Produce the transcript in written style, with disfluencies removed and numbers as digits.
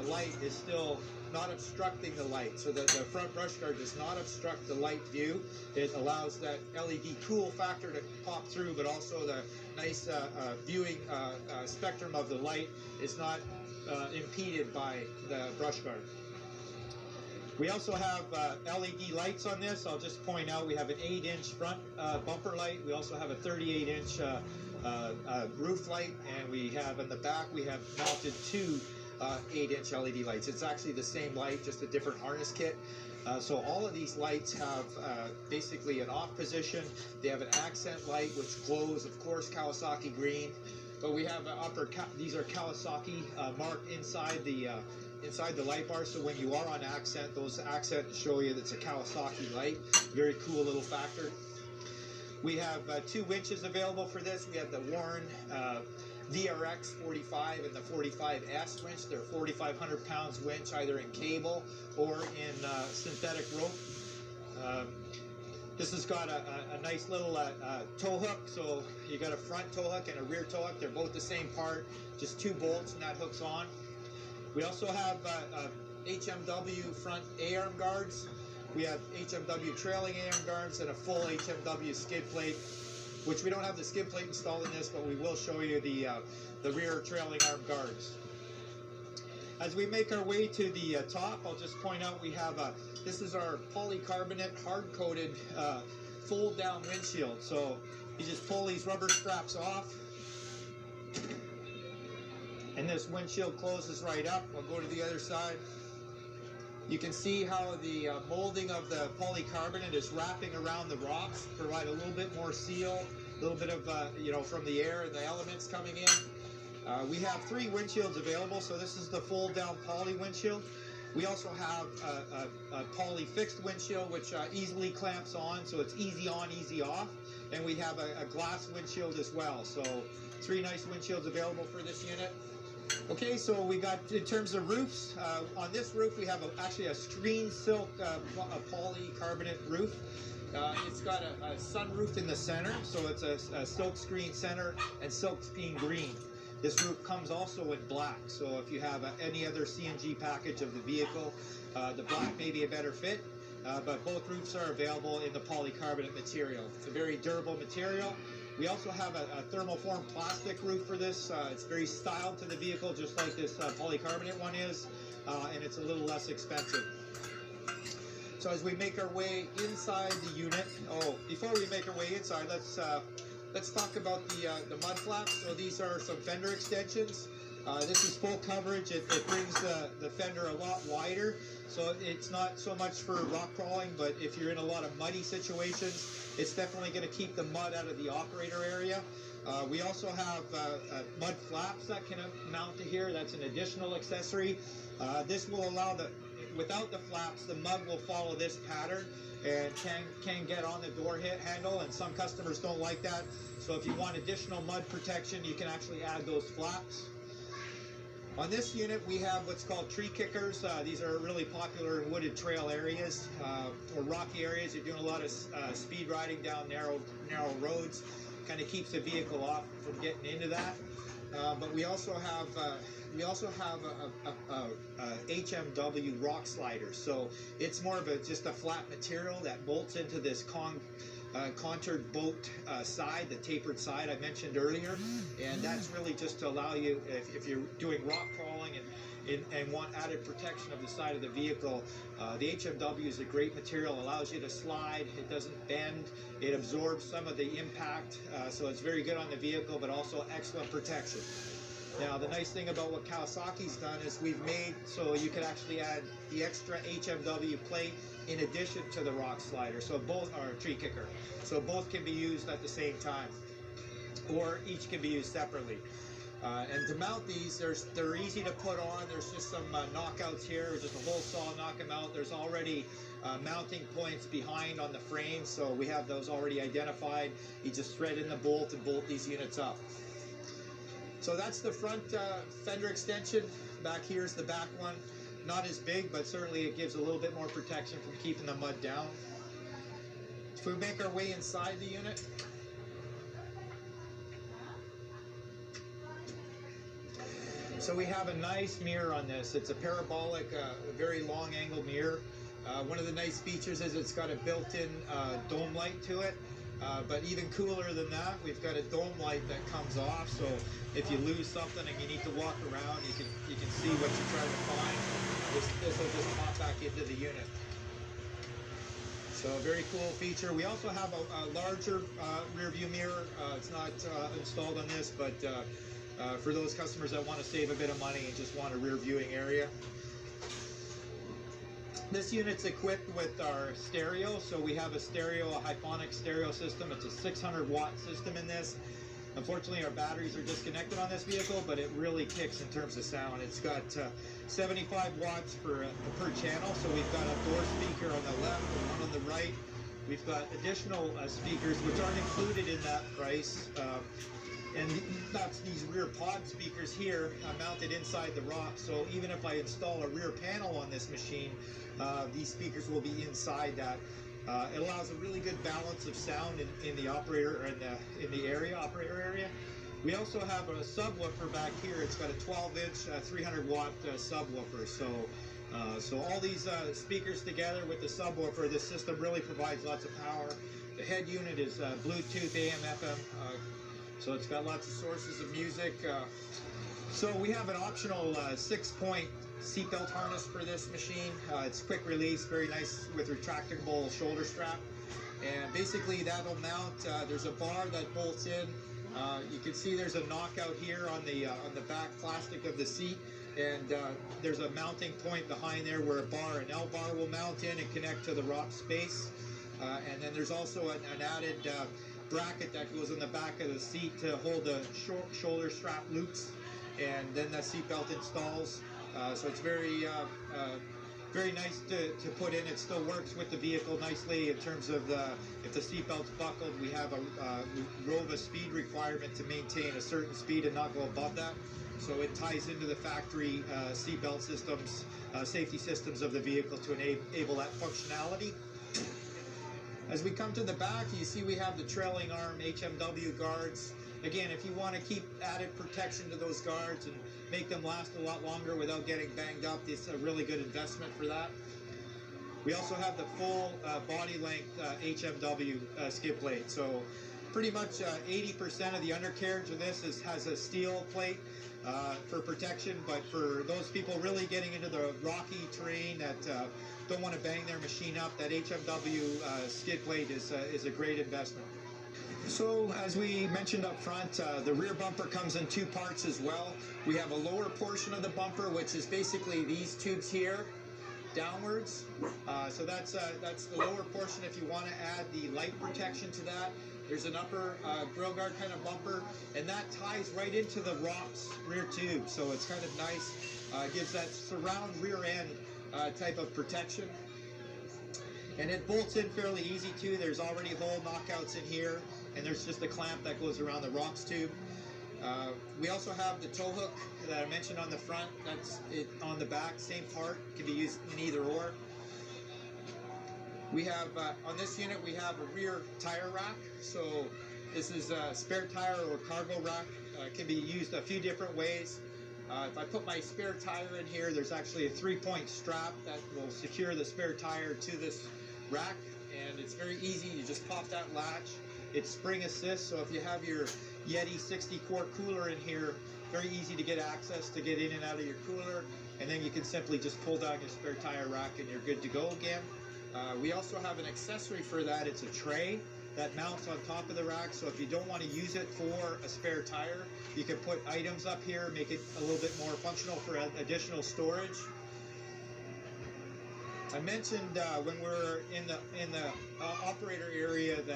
the light is still not obstructing the light, so that the front brush guard does not obstruct the light view. It allows that LED cool factor to pop through, but also the nice viewing spectrum of the light is not impeded by the brush guard. We also have LED lights on this. I'll just point out we have an 8-inch front bumper light. We also have a 38-inch roof light, and we have in the back we have mounted 2 8-inch LED lights. It's actually the same light, just a different harness kit. So all of these lights have basically an off position. They have an accent light which glows, of course, Kawasaki green. But we have these are Kawasaki marked inside the light bar. So when you are on accent, those accents show you that it's a Kawasaki light. Very cool little factor. We have 2 winches available for this. We have the Warren VRX 45 and the 45S winch. They're 4,500 pounds winch, either in cable or in synthetic rope. This has got a nice little tow hook. So you got a front tow hook and a rear tow hook. They're both the same part, just 2 bolts and that hook's on. We also have HMW front A-arm guards. We have HMW trailing A-arm guards and a full HMW skid plate, which we don't have the skid plate installed in this, but we will show you the rear trailing arm guards. As we make our way to the top, I'll just point out we have this is our polycarbonate hard-coated fold-down windshield. So you just pull these rubber straps off, and this windshield closes right up. We'll go to the other side. You can see how the molding of the polycarbonate is wrapping around the rocks, provide a little bit more seal, a little bit of from the air and the elements coming in. We have 3 windshields available, so this is the fold-down poly windshield. We also have a poly fixed windshield, which easily clamps on, so it's easy on, easy off. And we have a glass windshield as well. So 3 nice windshields available for this unit. Okay, so we got, in terms of roofs, on this roof we have actually a screen silk polycarbonate roof. It's got a sunroof in the center, so it's a silk screen center and silk screen green. This roof comes also in black, so if you have any other CNG package of the vehicle, the black may be a better fit, but both roofs are available in the polycarbonate material. It's a very durable material. We also have a thermoform plastic roof for this. It's very styled to the vehicle, just like this polycarbonate one is, and it's a little less expensive. So as we make our way inside the unit, before we make our way inside, let's talk about the mud flaps. So these are some fender extensions. This is full coverage. It brings the fender a lot wider, so it's not so much for rock crawling, but if you're in a lot of muddy situations, it's definitely going to keep the mud out of the operator area. We also have mud flaps that can mount to here. That's an additional accessory. This will allow without the flaps, the mud will follow this pattern and can get on the door handle, and some customers don't like that. So if you want additional mud protection, you can actually add those flaps. On this unit, we have what's called tree kickers. These are really popular in wooded trail areas or rocky areas. You're doing a lot of speed riding down narrow roads. Kind of keeps the vehicle off from getting into that. But we also have a HMW rock slider. So it's more of just a flat material that bolts into this contoured bolt side, the tapered side I mentioned earlier, and that's really just to allow you, if you're doing rock crawling and want added protection of the side of the vehicle, the HMW is a great material. Allows you to slide, it doesn't bend, it absorbs some of the impact, so it's very good on the vehicle, but also excellent protection. Now the nice thing about what Kawasaki's done is we've made so you can actually add the extra HMW plate in addition to the rock slider, so both are a tree kicker. So both can be used at the same time, or each can be used separately. And to mount these, they're easy to put on. There's just some knockouts here, just a hole saw, knock them out. There's already mounting points behind on the frame, so we have those already identified. You just thread in the bolt and bolt these units up. So that's the front fender extension. Back here's the back one. Not as big, but certainly it gives a little bit more protection from keeping the mud down. If we make our way inside the unit, So we have a nice mirror on this. It's a parabolic, a very long angle mirror. One of the nice features is it's got a built-in dome light to it. But even cooler than that, we've got a dome light that comes off. So if you lose something and you need to walk around, you can see what you're trying to find. This will just pop back into the unit. So a very cool feature. We also have a larger rear view mirror. It's not installed on this, but for those customers that want to save a bit of money and just want a rear viewing area. This unit's equipped with our stereo, so we have a hyphonic stereo system. It's a 600 watt system in this. Unfortunately, our batteries are disconnected on this vehicle, but it really kicks in terms of sound. It's got 75 watts per channel, so we've got a door speaker on the left and one on the right. We've got additional speakers, which aren't included in that price. And that's these rear pod speakers here mounted inside the rock. So even if I install a rear panel on this machine, these speakers will be inside that. It allows a really good balance of sound in the operator or in the operator area. We also have a subwoofer back here. It's got a 12-inch, 300-watt subwoofer. So all these speakers together with the subwoofer, this system really provides lots of power. The head unit is Bluetooth, AM, FM. So it's got lots of sources of music. So we have an optional 6-point seatbelt harness for this machine. It's quick release, very nice with retractable shoulder strap. And basically that'll mount, there's a bar that bolts in. You can see there's a knockout here on the back plastic of the seat. And there's a mounting point behind there where an L bar will mount in and connect to the rock space. And then there's also an added bracket that goes in the back of the seat to hold the shoulder strap loops, and then the seatbelt installs. So it's very nice to put in. It still works with the vehicle nicely in terms of if the seatbelt's buckled, we have we drove a speed requirement to maintain a certain speed and not go above that. So it ties into the factory seatbelt systems, safety systems of the vehicle to enable that functionality. As we come to the back, you see we have the trailing arm HMW guards. Again, if you want to keep added protection to those guards and make them last a lot longer without getting banged up, it's a really good investment for that. We also have the full body length HMW skid plate. So pretty much 80% of the undercarriage of this has a steel plate for protection, but for those people really getting into the rocky terrain that don't want to bang their machine up, that HMW skid plate is a great investment. So as we mentioned up front, the rear bumper comes in two parts as well. We have a lower portion of the bumper, which is basically these tubes here downwards. So that's the lower portion. If you want to add the light protection to that, there's an upper grill guard kind of bumper, and that ties right into the rock's rear tube. So it's kind of nice, gives that surround rear end type of protection. And it bolts in fairly easy too. There's already hole knockouts in here, and there's just a clamp that goes around the rocks tube. We also have the tow hook that I mentioned on the front. That's it on the back, same part, can be used in either or. We have, on this unit, we have a rear tire rack. So this is a spare tire or cargo rack. Can be used a few different ways. If I put my spare tire in here, there's actually a 3-point strap that will secure the spare tire to this rack, and it's very easy. You just pop that latch. It's spring assist, so if you have your Yeti 60-quart cooler in here, very easy to get access to get in and out of your cooler, and then you can simply just pull down your spare tire rack and you're good to go again. We also have an accessory for that. It's a tray that mounts on top of the rack, so if you don't want to use it for a spare tire, you can put items up here, make it a little bit more functional for additional storage. I mentioned when we're in the operator area that